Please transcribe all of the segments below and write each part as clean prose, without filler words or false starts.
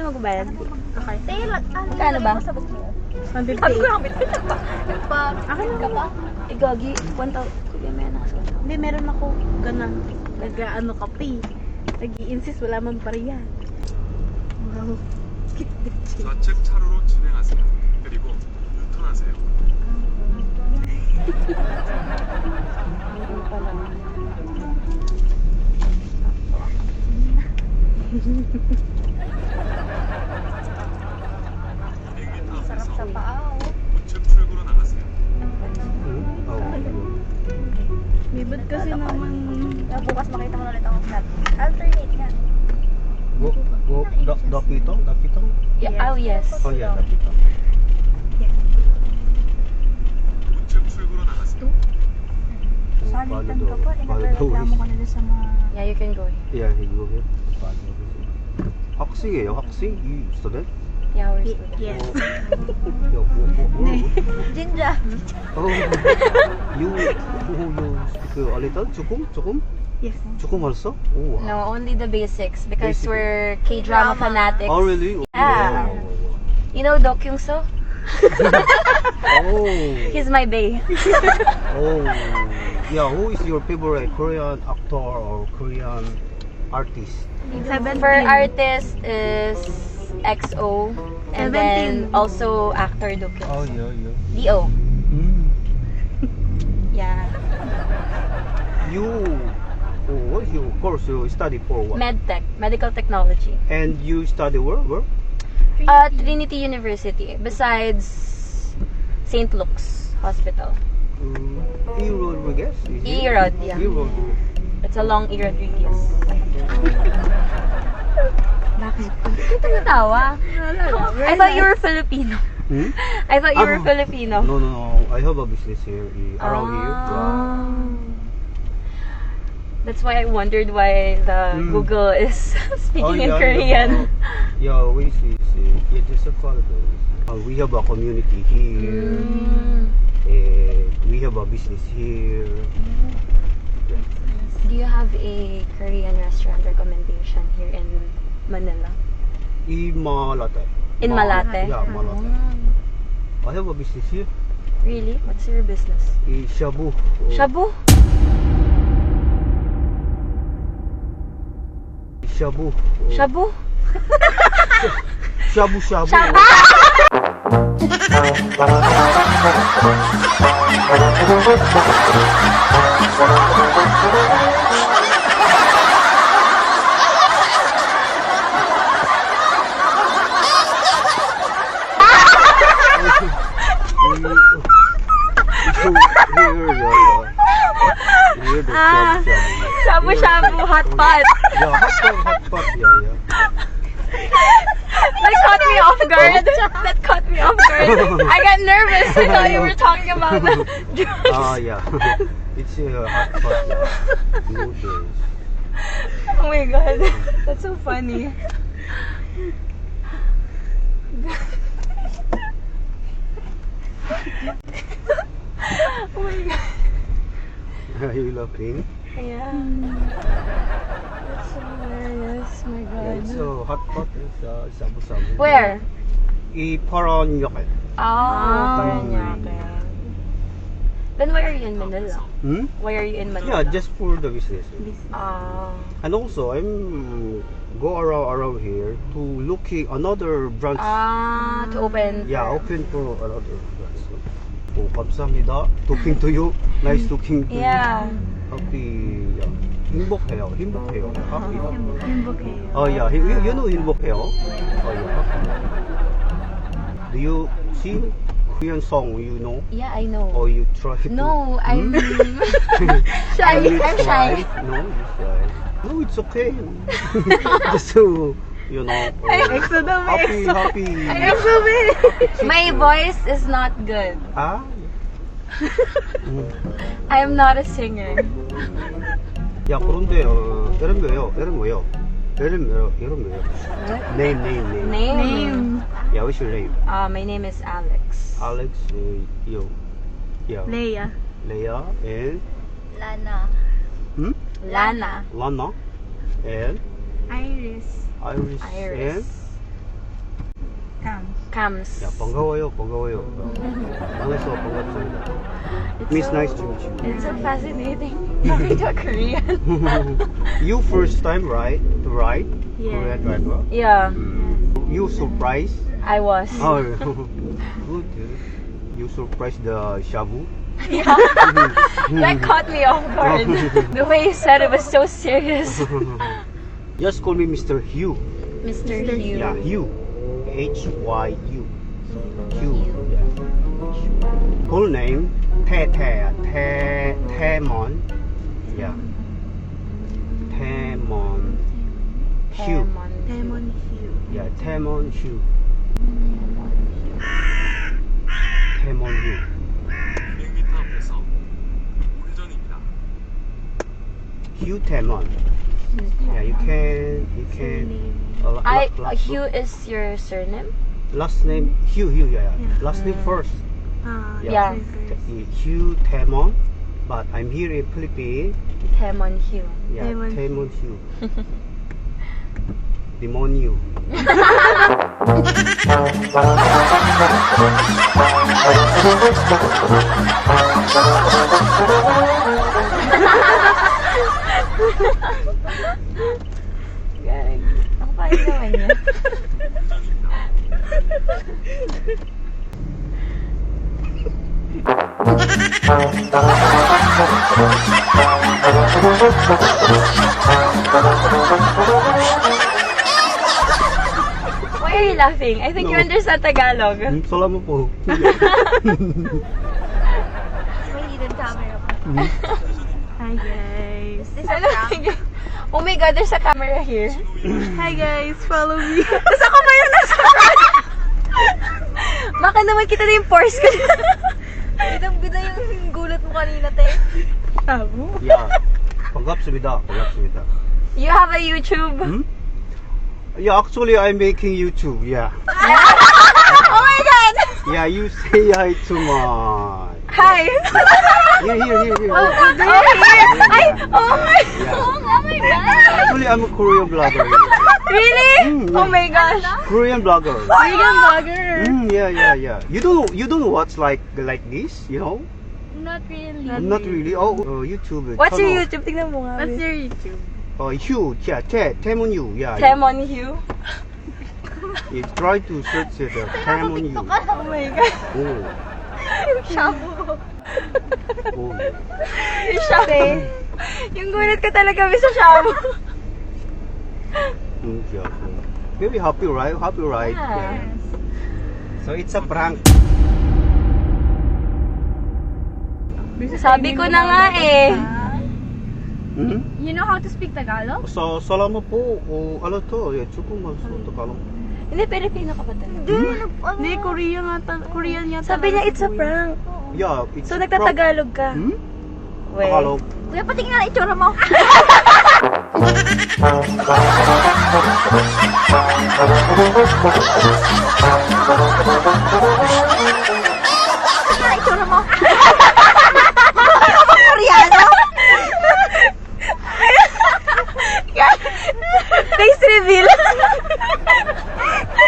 na magbayad. Okay. Tayo, Kano ba? Sabog mo. 150. Sabi ko lang, Akin ka pa? Eh, gagi. 1,000. Kuya, may anak. Hindi, meron ako ganun. Nag-ano ka pa eh. Nag-i-insist, wala man bariya. Wow. 좌측 차로로 진행하세요. 그리고 유턴하세요. Sarap sa paa. 우측 출구로 나가세요. Libad kasi naman. Bukas makita mo na ulit ang snap. Alternate nga. Dakito? Yeah. Oh, yes. Oh yeah, Dakito. 우측 출구로 나가세요. Salitan ka pa. Inareklamo ka na sa mga... Yeah, you can go. Yeah, he go here. 학생이에요, 학생? 이 student? Yeah, we're students. Yes. Jinja. Oh, you speak a little? 조금? Yes. 조금 알았어? Oh, wow. No, only the basics because Basic. we're K-drama fanatics. Oh, really? Oh, Yeah. wow. You know Do Kyung So? Oh. He's my bae. Oh. Yeah, who is your favorite Korean actor or Korean artist? 17. For artist is XO and then 17. also actor Do Kyung Oh, So. yeah. Do. Mm. Yeah. What's your course? You study for what? MedTech, medical technology. And you study where? Trinity University. Besides St. Luke's Hospital. E. Rodriguez? Is it? E. Rod, yeah. E. Rodriguez. It's a long E. Rodriguez. Bakit? Ito natawa. I thought you were Filipino. Hmm? I thought you were Filipino. No. I have a business here, around here. That's why I wondered why the Mm. Google is speaking in yeah, Korean. Yeah, we see. Yeah, just a follow. We have a community here. We have a business here. Do you have a Korean restaurant recommendation here in Manila? Malate. In Malate? Yeah, Malate. I have a business here. Really? What's your business? Shabu. Shabu? Shabu. Shabu? Shabu. Here the shabu. Shabu hot pot. Yeah, hot pot. Yeah. That caught me off guard. That caught me off guard. I got nervous. I thought you were talking about the drugs. Yeah. It's a hot pot. Yeah. Noodles. Oh my god. That's so funny. Oh my god. Are you laughing? Yeah. That's hilarious. My god. It's a hot pot. It's shabu-shabu. Where? Paranaque. Paranaque. Then why are you in Manila? Why are you in Manila? Yeah, just for the business. And also, I'm go around here to looking another branch. To open. Yeah, open for another branch. Oh, 감사합니다. Talking to you. Nice talking to you. Yeah. Happy. Yeah. 행복해요. Happy. 행복해요. Oh yeah, you know 행복해요. Oh yeah. Do you sing Korean song? You know? Yeah, I know. Or you try to? No, I'm shy. You I'm try? shy. No, you shy. No, it's okay. Just to, you know. Happy. My voice is not good. Ah. I am not a singer. 야, 그런데 이름 뭐예요? Name. Name? Yeah, what's your name? My name is Alex. Alex. You. Yeah. Leia. Leia and Lana. Lana. Lana and Iris. Iris. Iris. And Cams. Yeah, 반가워요, 반가워요. 만나서 반갑습니다. Miss, nice to meet you. It's so fascinating talking to a Korean. You first time, right? To ride Yeah. Korean driver. Yeah, You surprised? I was. Oh, good. You surprised the shabu. That caught me off guard. The way you said it was so serious. Just call me Mr. Hugh. Mr. Hugh. Yeah, Hugh. Hyu. Hugh. Yeah. Full name Taemon. Yeah. Taemon Hugh. Demon Hugh. Yeah, Taemon Hugh. Taemon Hugh. 200m 앞에서 우회전입니다. Hugh Taemon. Yeah, you can. Hugh is your surname? Last name Hugh. Yeah. Last name first. Yeah. Hugh Taemon. But I'm here in Philippines. Taemon Hugh. Yeah, Taemon Taemon Hugh. Demonio. Galing. Ang pangit naman niya. Why are you laughing? I think you No. understand Tagalog. Salamat po. Hi guys. Oh my god, there's a camera here. Hi guys, follow me. Tapos ako pa yung nasa Baka naman kita na yung pores ko. Bidang-bida yung gulat mo kanina, te. Tabo. Yeah. 반갑습니다. You have a YouTube? Hmm? Yeah, actually I'm making YouTube. Yeah. Oh my god! Yeah, you say hi to my. Hi! Here. Oh, here! Ay! Oh my Yeah. Oh my god! Actually, I'm a Korean blogger. Really? Mm, Oh my gosh! Korean blogger. Vegan vlogger. Yeah. You don't watch like this, you know? Not really. Not really. Oh, YouTube. What's your channel. YouTube? Tingnan mo nga. What's your YouTube? Hugh. Yeah, Taemon Hugh. Yeah. Taemon Hugh? You try to search it. Taemon Hugh. Oh my god. Oh. Shabu. Oh. Yung shabu. Yung gulat ka talaga sa shabu. Yeah. Very happy, right? Yeah. So it's a prank. Sabi ko na nga eh. Hmm? You know how to speak Tagalog? So salamat po. Ano to? Yeah, 조금만 Tagalog. Hindi, Pilipino ka ba talaga? Hindi, Korean yata. Sabi niya, it's a prank. Yeah, it's So, a nagtatagalog ka? prank. Hmm? Wait. Tagalog. Kuya, patingin na itsura mo. Patingin na itsura mo. Koreano? Face reveal.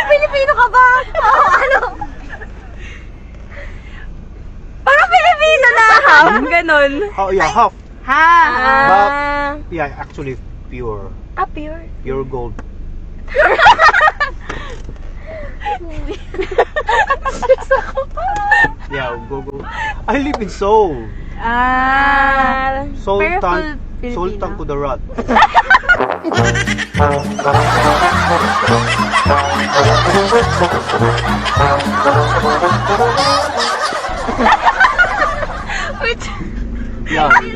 Pilipino ka ba? Oo, ano? Parang Pilipino na half. Ganon. Oh, yeah, half. Ah. Yeah, actually pure Pure. gold. Yeah, go. I live in Seoul. Pero full Filipino. Sultan Kudarat. Wait. Yeah. You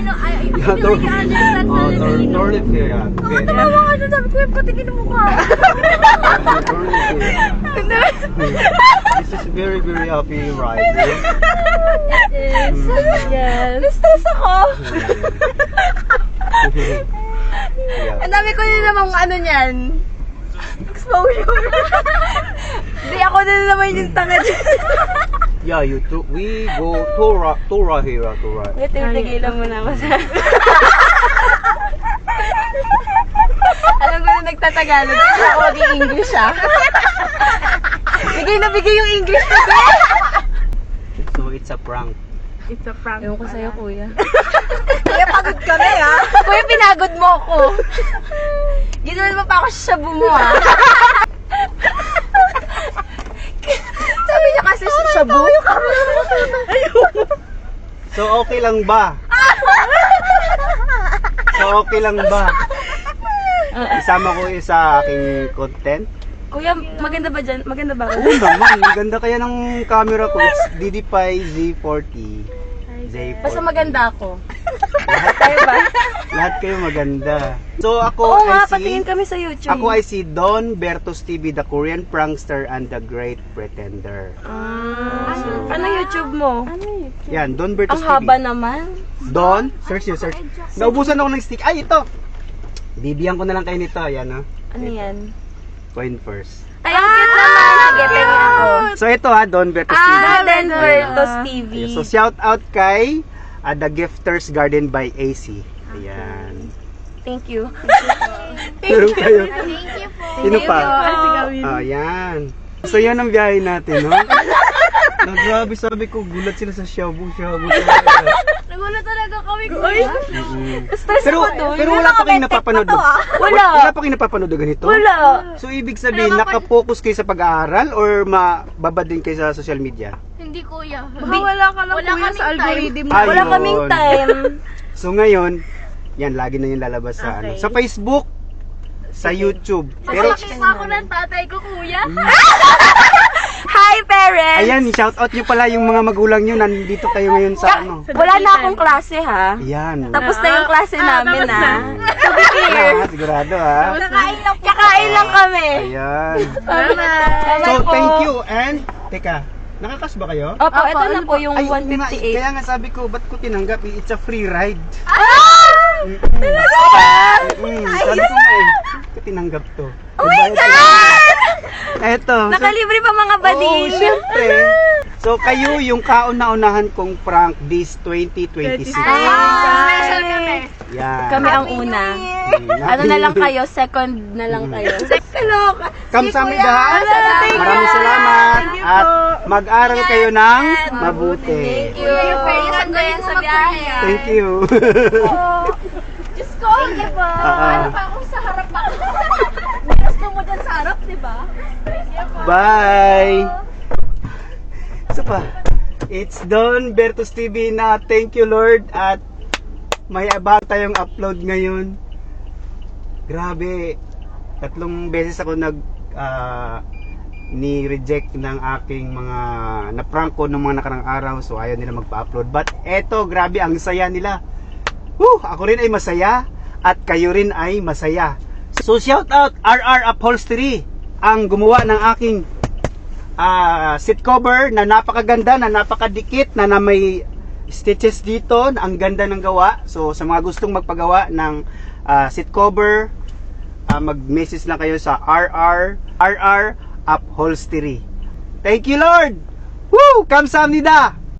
know, I really understand Filipino. Turn here. Okay. Tawa ka dyan, sabi ko yung patingin mo mukha. Turn here. This is very happy ride. It is. Yes. Na-stress ako. Yeah. Ang dami ko din namang ano niyan. Exposure. Hindi ako din naman yung tanga dyan. Yeah, we go Tora here, Tora. Wait, tigilan mo na ako sa... Alam ko na nagtatagalog. Ako maging English ah. Bigay na bigay yung English. So it's a prank. It's a prank. Ewan ko sa'yo, pala. kuya. Kaya pagod kami, ha? Kuya, pinagod mo ako. Ginawan mo pa ako sa shabu mo, ha? Sabi niya kasi sa shabu. So okay lang ba? So okay lang ba? Isama ko sa aking content? Kuya, maganda ba dyan? Maganda ba? Oo naman, ganda kaya ng camera ko. It's DD5 Z40. Z40. Basta maganda ako. Tayo ba? Lahat kayo maganda. So ako Oo nga, ay si patingin kami sa YouTube. Ako ay si Don Bertos TV, the Korean prankster and the great pretender. Ano YouTube mo? Yan, Don Bertos Ang TV. haba naman. Don, search nyo, search. Naubusan ako ng stick. Ay, ito! Bibiyan ko na lang kayo nito. Yan, no? Ano yan? Coin first. Ay, ang cute naman. Nagetin ako. So ito ha, Don Bertos TV. Denver Tos TV. So shout out kay The Gifters Garden by AC. Ayan. Thank you. Meron kayo. Thank you po. Sino pa? Kasi gawin. Ayan. So yan ang biyahe natin, no? Na grabe, sabi ko, gulat sila sa shabu. Nagulat talaga kami, kuya. Stress Pero, ako doon. pero wala pa kayong napapanood. Wala. Wala pa kayong napapanood na ganito? Wala. So ibig sabihin, nakapokus kayo sa pag-aaral or mababad din kayo sa social media? Hindi, kuya. Baka wala ka lang Wala kuya kaming sa algorithm. Ayun. Wala kaming time. So ngayon, yan, lagi na yung lalabas sa ano. Sa Facebook, sa YouTube. Pero, Nakita ako ng tatay ko, kuya. Hi, parents! ayan, shout out nyo pala yung mga magulang nyo. Nandito kayo ngayon sa ano. Wala na akong klase, ha? Ayan. Tapos na yung klase namin, tapos ha? na. To be clear. Ah, sigurado ha. Kakain lang kami. Ayan. Bye-bye So, po. thank you. And, teka, nakakas ba kayo? Opo, ito na po yung Ay, oo nga, 158. kaya nga sabi ko, ba't ko tinanggap? It's a free ride. Sabi ko nga eh, ba't ko tinanggap to? Oh my God! Eto. Nakalibre pa mga Oo, bading. syempre. So, kayo yung kauna-unahan kong prank this 2026. Special kami. Yan. Kami ang una. Ano na lang kayo, second na lang kayo. Kaloka. Kamsahamnida. Maraming salamat. At mag-aral kayo ng mabuti. Thank you. Ang galing mo mag-kuya. Thank you. Diyos ko, di ba? Oo. Ano pa akong sa harap ako? Gusto mo dyan sa harap, di ba? Bye! Isa pa. It's Don Bertos TV na thank you Lord at may bago tayong upload ngayon. Grabe. 3 beses ako ni-reject ng aking mga na-prank ko ng mga nakarang araw, so ayaw nila magpa-upload. But eto, grabe ang saya nila. Ako rin ay masaya at kayo rin ay masaya. So shout out RR Upholstery, ang gumawa ng aking seat cover na napakaganda, na napakadikit, na may stitches dito, na ang ganda ng gawa. So sa mga gustong magpagawa ng seat cover, mag-message lang kayo sa RR Upholstery. Thank you Lord! Woo! Kamsahamnida!